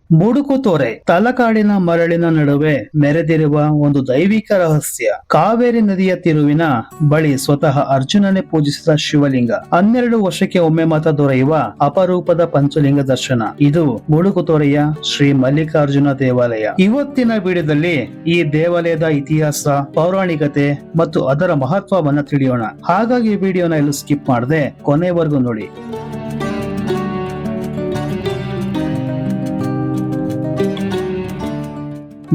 ಮುಡುಕುತೊರೆ ತಲಕಾಡಿನ ಮರಳಿನ ನಡುವೆ ಮೆರೆದಿರುವ ಒಂದು ದೈವಿಕ ರಹಸ್ಯ. ಕಾವೇರಿ ನದಿಯ ತಿರುವಿನ ಬಳಿ ಸ್ವತಃ ಅರ್ಜುನನೇ ಪೂಜಿಸಿದ ಶಿವಲಿಂಗ. 12 ವರ್ಷಕ್ಕೆ ಒಮ್ಮೆ ಮಾತ್ರ ದೊರೆಯುವ ಅಪರೂಪದ ಪಂಚಲಿಂಗ ದರ್ಶನ. ಇದು ಮುಡುಕುತೊರೆಯ ಶ್ರೀ ಮಲ್ಲಿಕಾರ್ಜುನ ದೇವಾಲಯ. ಇವತ್ತಿನ ವಿಡಿಯೋದಲ್ಲಿ ಈ ದೇವಾಲಯದ ಇತಿಹಾಸ, ಪೌರಾಣಿಕತೆ ಮತ್ತು ಅದರ ಮಹತ್ವವನ್ನ ತಿಳಿಯೋಣ. ಹಾಗಾಗಿ ವಿಡಿಯೋನ ಎಲ್ಲೂ ಸ್ಕಿಪ್ ಮಾಡದೆ ಕೊನೆವರೆಗೂ ನೋಡಿ.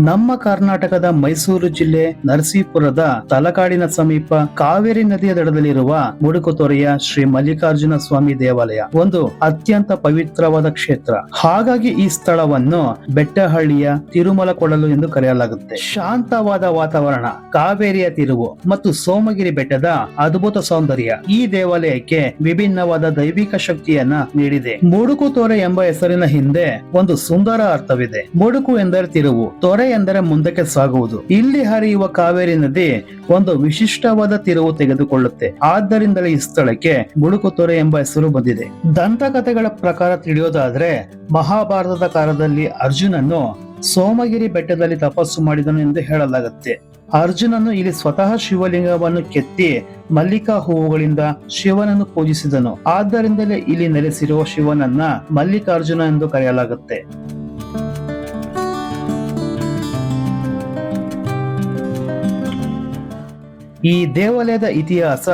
ನಮ್ಮ ಕರ್ನಾಟಕದ ಮೈಸೂರು ಜಿಲ್ಲೆ ನರಸೀಪುರದ ತಲಕಾಡಿನ ಸಮೀಪ ಕಾವೇರಿ ನದಿಯ ದಡದಲ್ಲಿರುವ ಮುಡುಕುತೊರೆಯ ಶ್ರೀ ಮಲ್ಲಿಕಾರ್ಜುನ ಸ್ವಾಮಿ ದೇವಾಲಯ ಒಂದು ಅತ್ಯಂತ ಪವಿತ್ರವಾದ ಕ್ಷೇತ್ರ. ಹಾಗಾಗಿ ಈ ಸ್ಥಳವನ್ನು ಬೆಟ್ಟಹಳ್ಳಿಯ ತಿರುಮಲ ಕೊಳಲು ಎಂದು ಕರೆಯಲಾಗುತ್ತೆ. ಶಾಂತವಾದ ವಾತಾವರಣ, ಕಾವೇರಿಯ ತಿರುವು ಮತ್ತು ಸೋಮಗಿರಿ ಬೆಟ್ಟದ ಅದ್ಭುತ ಸೌಂದರ್ಯ ಈ ದೇವಾಲಯಕ್ಕೆ ವಿಭಿನ್ನವಾದ ದೈವಿಕ ಶಕ್ತಿಯನ್ನ ನೀಡಿದೆ. ಮುಡುಕುತೊರೆ ಎಂಬ ಹೆಸರಿನ ಹಿಂದೆ ಒಂದು ಸುಂದರ ಅರ್ಥವಿದೆ. ಮುಡುಕು ಎಂದರೆ ತಿರುವು, ತೊರೆ ಎಂದರೆ ಮುಂದಕ್ಕೆ ಸಾಗುವುದು. ಇಲ್ಲಿ ಹರಿಯುವ ಕಾವೇರಿ ನದಿ ಒಂದು ವಿಶಿಷ್ಟವಾದ ತಿರುವು ತೆಗೆದುಕೊಳ್ಳುತ್ತೆ. ಆದ್ದರಿಂದಲೇ ಈ ಸ್ಥಳಕ್ಕೆ ಮುಡುಕುತೊರೆ ಎಂಬ ಹೆಸರು ಬಂದಿದೆ. ದಂತಕಥೆಗಳ ಪ್ರಕಾರ ತಿಳಿಯೋದಾದ್ರೆ, ಮಹಾಭಾರತದ ಕಾಲದಲ್ಲಿ ಅರ್ಜುನನು ಸೋಮಗಿರಿ ಬೆಟ್ಟದಲ್ಲಿ ತಪಸ್ಸು ಮಾಡಿದನು ಎಂದು ಹೇಳಲಾಗುತ್ತೆ. ಅರ್ಜುನನು ಇಲ್ಲಿ ಸ್ವತಃ ಶಿವಲಿಂಗವನ್ನು ಕೆತ್ತಿ ಮಲ್ಲಿಕಾ ಹೂವುಗಳಿಂದ ಶಿವನನ್ನು ಪೂಜಿಸಿದನು. ಆದ್ದರಿಂದಲೇ ಇಲ್ಲಿ ನೆಲೆಸಿರುವ ಶಿವನನ್ನ ಮಲ್ಲಿಕಾರ್ಜುನ ಎಂದು ಕರೆಯಲಾಗುತ್ತೆ. ಈ ದೇವಾಲಯದ ಇತಿಹಾಸ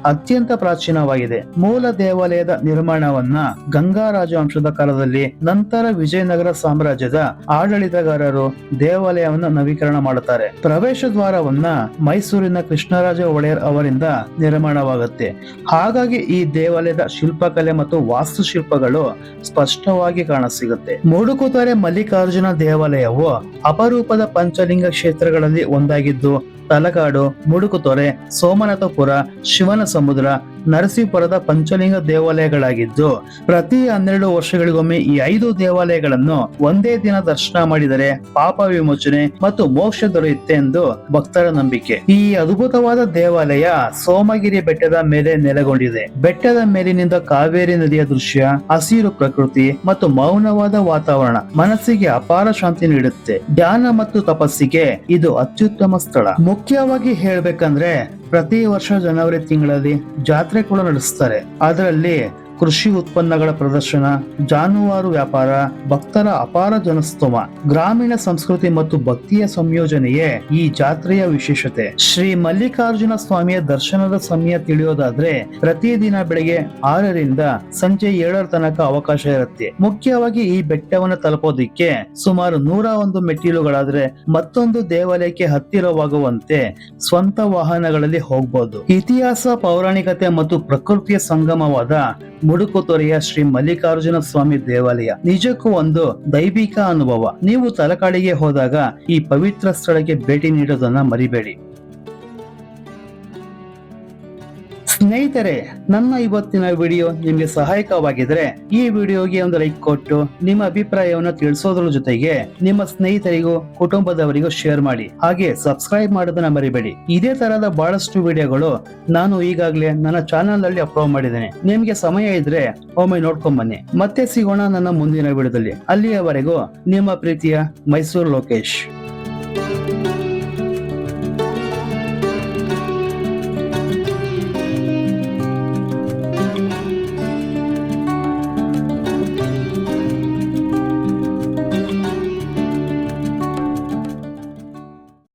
ಅತ್ಯಂತ ಪ್ರಾಚೀನವಾಗಿದೆ. ಮೂಲ ದೇವಾಲಯದ ನಿರ್ಮಾಣವನ್ನ ಗಂಗಾ ರಾಜವಂಶದ ಕಾಲದಲ್ಲಿ, ನಂತರ ವಿಜಯನಗರ ಸಾಮ್ರಾಜ್ಯದ ಆಡಳಿತಗಾರರು ದೇವಾಲಯವನ್ನು ನವೀಕರಣ ಮಾಡುತ್ತಾರೆ. ಪ್ರವೇಶ ದ್ವಾರವನ್ನ ಮೈಸೂರಿನ ಕೃಷ್ಣರಾಜ ಒಡೆಯರ್ ಅವರಿಂದ ನಿರ್ಮಾಣವಾಗುತ್ತೆ. ಹಾಗಾಗಿ ಈ ದೇವಾಲಯದ ಶಿಲ್ಪಕಲೆ ಮತ್ತು ವಾಸ್ತುಶಿಲ್ಪಗಳು ಸ್ಪಷ್ಟವಾಗಿ ಕಾಣಸಿಗುತ್ತೆ. ಮುಡುಕುತೊರೆ ಮಲ್ಲಿಕಾರ್ಜುನ ದೇವಾಲಯವು ಅಪರೂಪದ ಪಂಚಲಿಂಗ ಕ್ಷೇತ್ರಗಳಲ್ಲಿ ಒಂದಾಗಿದ್ದು, ತಲಕಾಡು, ಮುಡುಕುತೊರೆ, ಸೋಮನಾಥಪುರ, ಶಿವನ ಸಮುದ್ರ, ನರಸೀಪುರದ ಪಂಚಲಿಂಗ ದೇವಾಲಯಗಳಾಗಿದ್ದು, ಪ್ರತಿ 12 ವರ್ಷಗಳಿಗೊಮ್ಮೆ ಈ 5 ದೇವಾಲಯಗಳನ್ನು ಒಂದೇ ದಿನ ದರ್ಶನ ಮಾಡಿದರೆ ಪಾಪ ವಿಮೋಚನೆ ಮತ್ತು ಮೋಕ್ಷ ದೊರೆಯುತ್ತೆ ಎಂದು ಭಕ್ತರ ನಂಬಿಕೆ. ಈ ಅದ್ಭುತವಾದ ದೇವಾಲಯ ಸೋಮಗಿರಿ ಬೆಟ್ಟದ ಮೇಲೆ ನೆಲೆಗೊಂಡಿದೆ. ಬೆಟ್ಟದ ಮೇಲಿನಿಂದ ಕಾವೇರಿ ನದಿಯ ದೃಶ್ಯ, ಹಸಿರು ಪ್ರಕೃತಿ ಮತ್ತು ಮೌನವಾದ ವಾತಾವರಣ ಮನಸ್ಸಿಗೆ ಅಪಾರ ಶಾಂತಿ ನೀಡುತ್ತೆ. ಧ್ಯಾನ ಮತ್ತು ತಪಸ್ಸಿಗೆ ಇದು ಅತ್ಯುತ್ತಮ ಸ್ಥಳ. ಮುಖ್ಯವಾಗಿ ಹೇಳ್ಬೇಕಂದ್ರೆ, ಪ್ರತಿ ವರ್ಷ ಜನವರಿ ತಿಂಗಳಲ್ಲಿ ಜಾತ್ರೆ ಕೂಡ ನಡೆಸ್ತಾರೆ. ಅದರಲ್ಲಿ ಕೃಷಿ ಉತ್ಪನ್ನಗಳ ಪ್ರದರ್ಶನ, ಜಾನುವಾರು ವ್ಯಾಪಾರ, ಭಕ್ತರ ಅಪಾರ ಜನಸ್ತೋಮ, ಗ್ರಾಮೀಣ ಸಂಸ್ಕೃತಿ ಮತ್ತು ಭಕ್ತಿಯ ಸಂಯೋಜನೆಯೇ ಈ ಜಾತ್ರೆಯ ವಿಶೇಷತೆ. ಶ್ರೀ ಮಲ್ಲಿಕಾರ್ಜುನ ಸ್ವಾಮಿಯ ದರ್ಶನದ ಸಮಯ ತಿಳಿಯೋದಾದ್ರೆ, ಪ್ರತಿದಿನ ಬೆಳಗ್ಗೆ 6ರಿಂದ ಸಂಜೆ 7 ತನಕ ಅವಕಾಶ ಇರುತ್ತೆ. ಮುಖ್ಯವಾಗಿ ಈ ಬೆಟ್ಟವನ್ನು ತಲುಪೋದಿಕ್ಕೆ ಸುಮಾರು 101 ಮೆಟ್ಟಿಲುಗಳಾದ್ರೆ ಮತ್ತೊಂದು ದೇವಾಲಯಕ್ಕೆ ಹತ್ತಿರವಾಗುವಂತೆ ಸ್ವಂತ ವಾಹನಗಳಲ್ಲಿ ಹೋಗಬಹುದು. ಇತಿಹಾಸ, ಪೌರಾಣಿಕತೆ ಮತ್ತು ಪ್ರಕೃತಿಯ ಸಂಗಮವಾದ ಮುಡುಕುತೊರೆಯ ಶ್ರೀ ಮಲ್ಲಿಕಾರ್ಜುನ ಸ್ವಾಮಿ ದೇವಾಲಯ ನಿಜಕ್ಕೂ ಒಂದು ದೈವಿಕ ಅನುಭವ. ನೀವು ತಲಕಾಡಿಗೆ ಹೋದಾಗ ಈ ಪವಿತ್ರ ಸ್ಥಳಕ್ಕೆ ಭೇಟಿ ನೀಡೋದನ್ನ ಮರಿಬೇಡಿ. ಸ್ನೇಹಿತರೆ, ನನ್ನ ಇವತ್ತಿನ ವಿಡಿಯೋ ನಿಮ್ಗೆ ಸಹಾಯಕವಾಗಿದ್ರೆ ಈ ವಿಡಿಯೋಗೆ ಒಂದು ಲೈಕ್ ಕೊಟ್ಟು ನಿಮ್ಮ ಅಭಿಪ್ರಾಯವನ್ನು ತಿಳಿಸೋದ್ರ ಜೊತೆಗೆ ನಿಮ್ಮ ಸ್ನೇಹಿತರಿಗೂ ಕುಟುಂಬದವರಿಗೂ ಶೇರ್ ಮಾಡಿ. ಹಾಗೆ ಸಬ್ಸ್ಕ್ರೈಬ್ ಮಾಡೋದನ್ನ ಮರಿಬೇಡಿ. ಇದೇ ತರಹದ ಬಹಳಷ್ಟು ವಿಡಿಯೋಗಳು ನಾನು ಈಗಾಗಲೇ ನನ್ನ ಚಾನೆಲ್ ನಲ್ಲಿ ಅಪ್ಲೋಡ್ ಮಾಡಿದ್ದೇನೆ. ನಿಮ್ಗೆ ಸಮಯ ಇದ್ರೆ ಒಮ್ಮೆ ನೋಡ್ಕೊಂಡ್ ಬನ್ನಿ. ಮತ್ತೆ ಸಿಗೋಣ ನನ್ನ ಮುಂದಿನ ವಿಡಿಯೋದಲ್ಲಿ. ಅಲ್ಲಿಯವರೆಗೂ ನಿಮ್ಮ ಪ್ರೀತಿಯ ಮೈಸೂರು ಲೋಕೇಶ್.